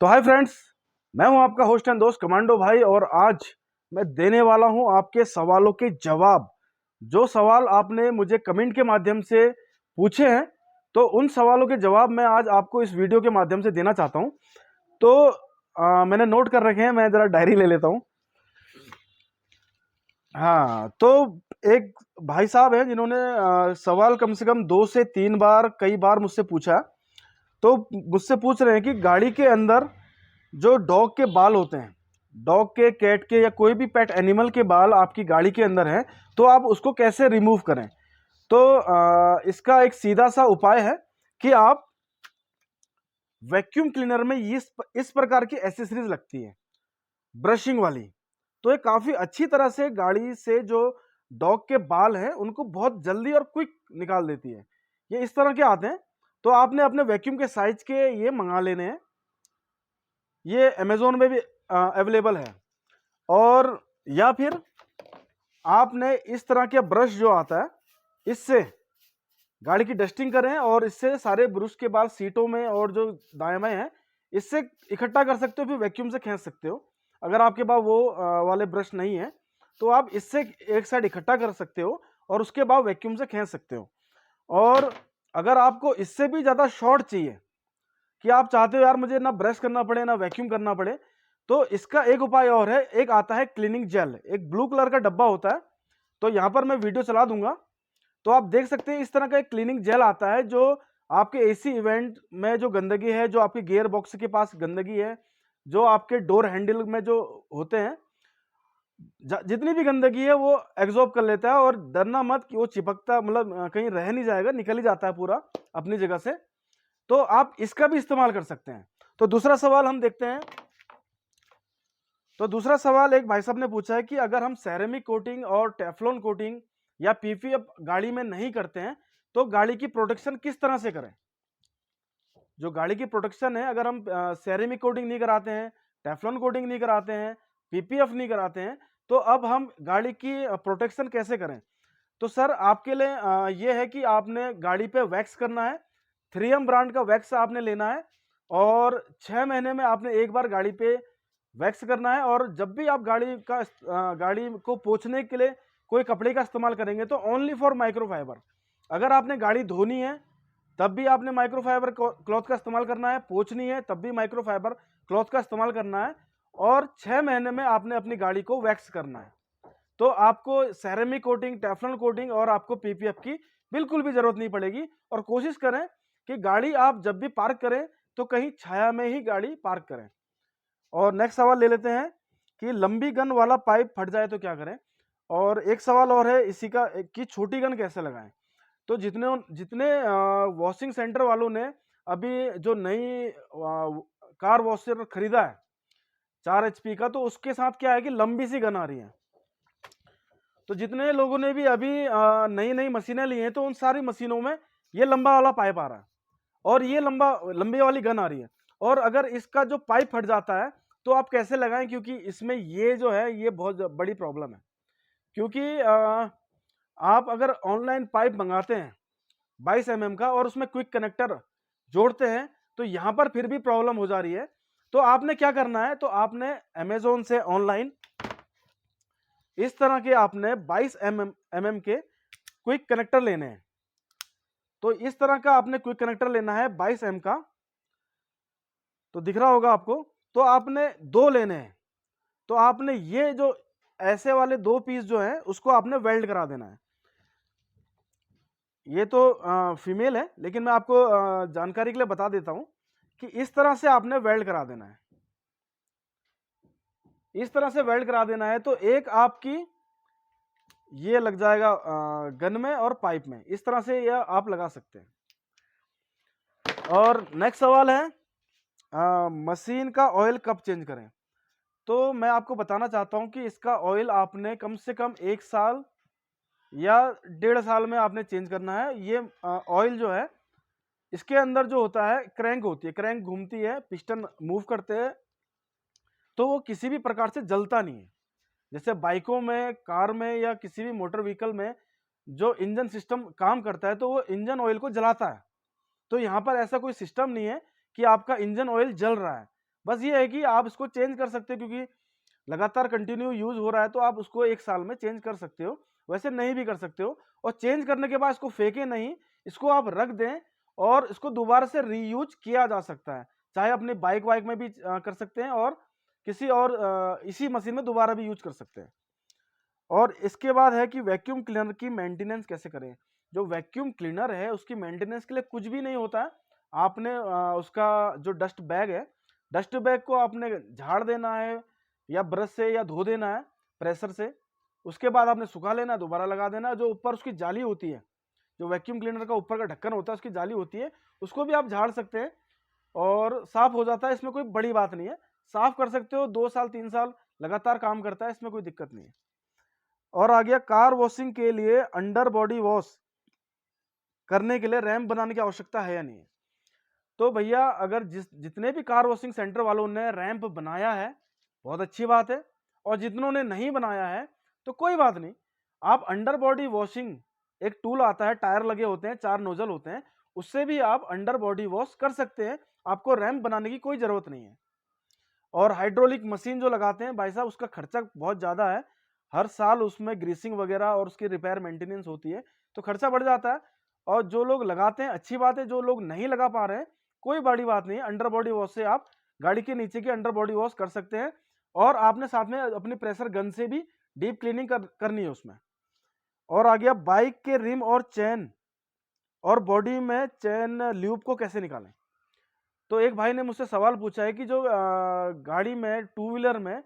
तो hi friends, मैं हूं आपका होस्ट एंड दोस्त कमांडो भाई। और आज मैं देने वाला हूं आपके सवालों के जवाब। जो सवाल आपने मुझे कमेंट के माध्यम से पूछे हैं, तो उन सवालों के जवाब मैं आज आपको इस वीडियो के माध्यम से देना चाहता हूं। तो मैंने नोट कर रखे हैं, मैं जरा डायरी ले लेता हूं। हाँ, तो एक भाई साहब हैं जिन्होंने सवाल कम से कम 2 से 3 बार, कई बार मुझसे पूछा। तो मुझसे पूछ रहे हैं कि गाड़ी के अंदर जो डॉग के बाल होते हैं, डॉग के, कैट के या कोई भी पेट एनिमल के बाल आपकी गाड़ी के अंदर हैं, तो आप उसको कैसे रिमूव करें। तो इसका एक सीधा सा उपाय है कि आप वैक्यूम क्लीनर में इस प्रकार की एसेसरीज लगती है, ब्रशिंग वाली। तो ये काफ़ी अच्छी तरह से गाड़ी से जो डॉग के बाल हैं उनको बहुत जल्दी और क्विक निकाल देती है। ये इस तरह के आते हैं, तो आपने अपने वैक्यूम के साइज के ये मंगा लेने हैं। ये अमेजोन में भी अवेलेबल है। और या फिर आपने इस तरह के ब्रश जो आता है, इससे गाड़ी की डस्टिंग करें और इससे सारे ब्रश के बाल सीटों में और जो दाएं बाएं हैं इससे इकट्ठा कर सकते हो, फिर वैक्यूम से खींच सकते हो। अगर आपके पास वो वाले ब्रश नहीं है तो आप इससे एक साइड इकट्ठा कर सकते हो और उसके बाद वैक्यूम से खींच सकते हो। और अगर आपको इससे भी ज़्यादा शॉर्ट चाहिए कि आप चाहते हो यार मुझे ना ब्रश करना पड़े ना वैक्यूम करना पड़े, तो इसका एक उपाय और है। एक आता है क्लीनिंग जेल, एक ब्लू कलर का डब्बा होता है। तो यहाँ पर मैं वीडियो चला दूंगा, तो आप देख सकते हैं इस तरह का एक क्लीनिंग जेल आता है जो आपके एसी इवेंट में जो गंदगी है, जो आपके गियर बॉक्स के पास गंदगी है, जो आपके डोर हैंडल में जो होते हैं, जितनी भी गंदगी है वो एब्जॉर्ब कर लेता है। और डरना मत कि वो चिपकता, मतलब कहीं रह नहीं जाएगा, निकल ही जाता है पूरा अपनी जगह से। तो आप इसका भी इस्तेमाल कर सकते हैं। तो दूसरा सवाल हम देखते हैं। तो दूसरा सवाल एक भाई साहब ने पूछा है कि अगर हम सेरेमिक कोटिंग और टेफ्लॉन कोटिंग या पीपीएफ गाड़ी में नहीं करते हैं तो गाड़ी की प्रोटेक्शन किस तरह से करें। जो गाड़ी की प्रोटेक्शन है, अगर हम सेरेमिक कोटिंग नहीं कराते हैं, टेफ्लॉन कोटिंग नहीं कराते हैं, पीपीएफ नहीं कराते हैं, तो अब हम गाड़ी की प्रोटेक्शन कैसे करें। तो सर आपके लिए ये है कि आपने गाड़ी पे वैक्स करना है। 3M ब्रांड का वैक्स आपने लेना है और 6 महीने में आपने एक बार गाड़ी पे वैक्स करना है। और जब भी आप गाड़ी को पोंछने के लिए कोई कपड़े का इस्तेमाल करेंगे तो ओनली फॉर माइक्रोफाइबर। अगर आपने गाड़ी धोनी है तब भी आपने माइक्रोफाइबर क्लॉथ का इस्तेमाल करना है, पोंछनी है तब भी माइक्रोफाइबर क्लॉथ का इस्तेमाल करना है, और 6 महीने में आपने अपनी गाड़ी को वैक्स करना है। तो आपको सेरेमिक कोटिंग, टेफ्लॉन कोटिंग और आपको पीपीएफ की बिल्कुल भी जरूरत नहीं पड़ेगी। और कोशिश करें कि गाड़ी आप जब भी पार्क करें तो कहीं छाया में ही गाड़ी पार्क करें। और नेक्स्ट सवाल ले लेते हैं कि लंबी गन वाला पाइप फट जाए तो क्या करें। और एक सवाल और है इसी का कि छोटी गन कैसे लगाएं। तो जितने जितने वॉशिंग सेंटर वालों ने अभी जो नई कार वॉशर खरीदा है 4 HP का, तो उसके साथ क्या है कि लंबी सी गन आ रही है। तो जितने लोगों ने भी अभी नई नई मशीनें ली हैं तो उन सारी मशीनों में ये लंबा वाला पाइप आ रहा है और ये लंबी वाली गन आ रही है। और अगर इसका जो पाइप फट जाता है तो आप कैसे लगाएं, क्योंकि इसमें ये जो है ये बहुत बड़ी प्रॉब्लम है। क्योंकि आप अगर ऑनलाइन पाइप मंगाते हैं 22 mm का और उसमें क्विक कनेक्टर जोड़ते हैं तो यहाँ पर फिर भी प्रॉब्लम हो जा रही है। तो आपने क्या करना है, तो आपने अमेजोन से ऑनलाइन इस तरह के आपने 22 mm के क्विक कनेक्टर लेने हैं। तो इस तरह का आपने क्विक कनेक्टर लेना है 22 mm का, तो दिख रहा होगा आपको। तो आपने 2 लेने हैं। तो आपने ये जो ऐसे वाले 2 पीस जो हैं उसको आपने वेल्ड करा देना है। ये तो फीमेल है, लेकिन मैं आपको जानकारी के लिए बता देता हूं कि इस तरह से आपने वेल्ड करा देना है। इस तरह से वेल्ड करा देना है तो एक आपकी ये लग जाएगा गन में और पाइप में। इस तरह से यह आप लगा सकते हैं। और नेक्स्ट सवाल है मशीन का ऑयल कब चेंज करें। तो मैं आपको बताना चाहता हूं कि इसका ऑयल आपने कम से कम 1 साल या 1.5 साल में आपने चेंज करना है। ये ऑयल जो है इसके अंदर जो होता है क्रैंक होती है, क्रैंक घूमती है, पिस्टन मूव करते हैं, तो वो किसी भी प्रकार से जलता नहीं है। जैसे बाइकों में, कार में या किसी भी मोटर व्हीकल में जो इंजन सिस्टम काम करता है तो वो इंजन ऑयल को जलाता है। तो यहाँ पर ऐसा कोई सिस्टम नहीं है कि आपका इंजन ऑयल जल रहा है। बस ये है कि आप इसको चेंज कर सकते हो, क्योंकि लगातार कंटिन्यू यूज हो रहा है तो आप उसको 1 साल में चेंज कर सकते हो, वैसे नहीं भी कर सकते हो। और चेंज करने के बाद इसको फेंके नहीं, इसको आप रख दें और इसको दोबारा से रीयूज किया जा सकता है। चाहे अपनी बाइक वाइक में भी कर सकते हैं और किसी और इसी मशीन में दोबारा भी यूज कर सकते हैं। और इसके बाद है कि वैक्यूम क्लीनर की मेंटेनेंस कैसे करें। जो वैक्यूम क्लीनर है उसकी मेंटेनेंस के लिए कुछ भी नहीं होता है। आपने उसका जो डस्ट बैग है, डस्ट बैग को आपने झाड़ देना है या ब्रश से या धो देना है प्रेशर से। उसके बाद आपने सुखा लेना है, दोबारा लगा देना है। जो ऊपर उसकी जाली होती है, जो वैक्यूम क्लीनर का ऊपर का ढक्कन होता है उसकी जाली होती है, उसको भी आप झाड़ सकते हैं और साफ हो जाता है। इसमें कोई बड़ी बात नहीं है, साफ कर सकते हो। 2 साल 3 साल लगातार काम करता है, इसमें कोई दिक्कत नहीं है। और आ गया कार वॉशिंग के लिए अंडर बॉडी वॉश करने के लिए रैंप बनाने की आवश्यकता है या नहीं। तो भैया अगर जितने भी कार वॉशिंग सेंटर वालों ने रैंप बनाया है बहुत अच्छी बात है, और जितनों ने नहीं बनाया है तो कोई बात नहीं। आप अंडर बॉडी वॉशिंग, एक टूल आता है, टायर लगे होते हैं, 4 नोजल होते हैं, उससे भी आप अंडर बॉडी वॉश कर सकते हैं। आपको रैंप बनाने की कोई जरूरत नहीं है। और हाइड्रोलिक मशीन जो लगाते हैं भाई साहब, उसका खर्चा बहुत ज़्यादा है। हर साल उसमें ग्रीसिंग वगैरह और उसकी रिपेयर मेंटेनेंस होती है, तो खर्चा बढ़ जाता है। और जो लोग लगाते हैं अच्छी बात है, जो लोग नहीं लगा पा रहे हैं कोई बड़ी बात नहीं है। अंडर बॉडी वॉश से आप गाड़ी के नीचे की अंडर बॉडी वॉश कर सकते हैं। और आपने साथ में अपनी प्रेशर गन से भी डीप क्लीनिंग करनी है उसमें। और आ गया बाइक के रिम और चैन और बॉडी में चैन ल्यूब को कैसे निकालें। तो एक भाई ने मुझसे सवाल पूछा है कि जो गाड़ी में, टू व्हीलर में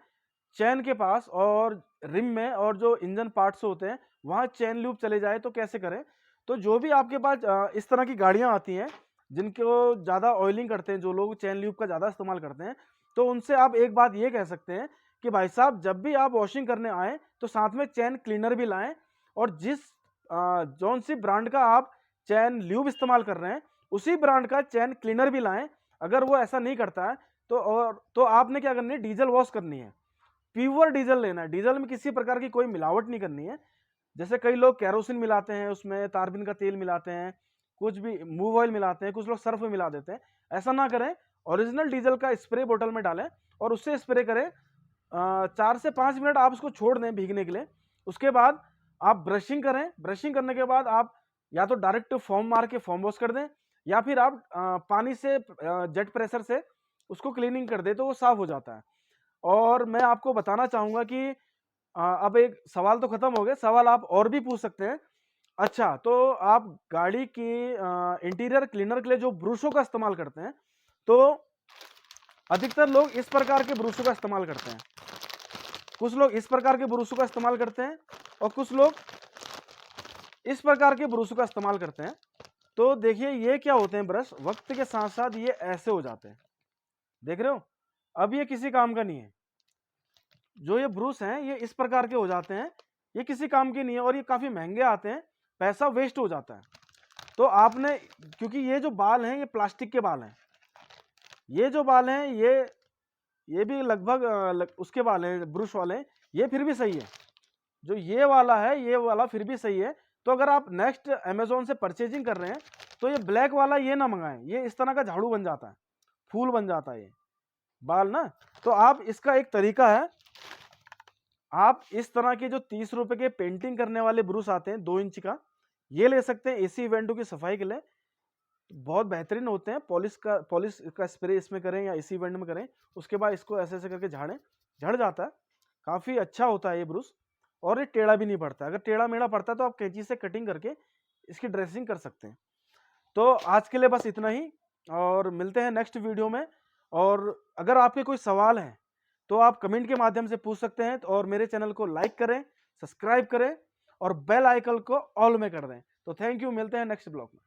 चैन के पास और रिम में और जो इंजन पार्ट्स होते हैं वहाँ चैन लूप चले जाए तो कैसे करें। तो जो भी आपके पास इस तरह की गाड़ियाँ आती हैं जिनको ज़्यादा ऑयलिंग करते हैं, जो लोग चैन लूप का ज़्यादा इस्तेमाल करते हैं, तो उनसे आप एक बात ये कह सकते हैं कि भाई साहब जब भी आप वॉशिंग करने आएँ तो साथ में चैन क्लीनर भी लाएँ। और जिस जौन सी ब्रांड का आप चैन ल्यूब इस्तेमाल कर रहे हैं उसी ब्रांड का चैन क्लीनर भी लाएं। अगर वो ऐसा नहीं करता है तो आपने क्या करनी है, डीजल वॉश करनी है। प्योर डीजल लेना है, डीजल में किसी प्रकार की कोई मिलावट नहीं करनी है। जैसे कई लोग कैरोसिन मिलाते हैं, उसमें तारबीन का तेल मिलाते हैं, कुछ भी मूव ऑयल मिलाते हैं, कुछ लोग सर्फ मिला देते हैं। ऐसा ना करें, ओरिजिनल डीजल का स्प्रे बोतल में डालें और उससे स्प्रे करें। 4 से 5 मिनट आप उसको छोड़ दें भीगने के लिए। उसके बाद आप ब्रशिंग करें। ब्रशिंग करने के बाद आप या तो डायरेक्ट फोम मार के फोम वॉश कर दें, या फिर आप पानी से जेट प्रेशर से उसको क्लीनिंग कर दें तो वो साफ हो जाता है। और मैं आपको बताना चाहूँगा कि अब एक सवाल तो खत्म हो गए, सवाल आप और भी पूछ सकते हैं। अच्छा, तो आप गाड़ी की इंटीरियर क्लीनर के लिए जो ब्रूशों का इस्तेमाल करते हैं, तो अधिकतर लोग इस प्रकार के ब्रूशों का इस्तेमाल करते हैं। कुछ लोग इस प्रकार के ब्रूशों का इस्तेमाल करते हैं और कुछ लोग इस प्रकार के ब्रूशों का इस्तेमाल करते हैं। तो देखिए ये क्या होते हैं ब्रश, वक्त के साथ साथ ये ऐसे हो जाते हैं, देख रहे हो। अब ये किसी काम का नहीं है। जो ये ब्रूश हैं ये इस प्रकार के हो जाते हैं, ये किसी काम के नहीं है और ये काफी महंगे आते हैं, पैसा वेस्ट हो जाता है। तो आपने, क्योंकि ये जो बाल हैं ये प्लास्टिक के बाल हैं, ये जो बाल हैं ये भी लगभग उसके बाल हैं, ब्रूश वाले, ये फिर भी सही है। जो ये वाला है ये वाला फिर भी सही है। तो अगर आप नेक्स्ट अमेजोन से परचेजिंग कर रहे हैं तो ये ब्लैक वाला ये ना मंगाएं, ये इस तरह का झाड़ू बन जाता है, फूल बन जाता है ये बाल ना। तो आप इसका एक तरीका है, आप इस तरह के जो 30 रुपए के पेंटिंग करने वाले ब्रूश आते हैं 2 इंच का, ये ले सकते हैं एसी इवेंटों की सफाई के लिए, बहुत बेहतरीन होते हैं। पॉलिश का स्प्रे इसमें करें या एसी इवेंट में करें, उसके बाद इसको ऐसे ऐसे करके झाड़ें, झड़ जाता है, काफ़ी अच्छा होता है ये ब्रूश। और ये टेढ़ा भी नहीं पड़ता, अगर टेढ़ा मेढ़ा पड़ता है तो आप कैंची से कटिंग करके इसकी ड्रेसिंग कर सकते हैं। तो आज के लिए बस इतना ही, और मिलते हैं नेक्स्ट वीडियो में। और अगर आपके कोई सवाल हैं तो आप कमेंट के माध्यम से पूछ सकते हैं। और मेरे चैनल को लाइक करें, सब्सक्राइब करें और बेल आइकन को ऑल में कर दें। तो थैंक यू, मिलते हैं नेक्स्ट ब्लॉग में।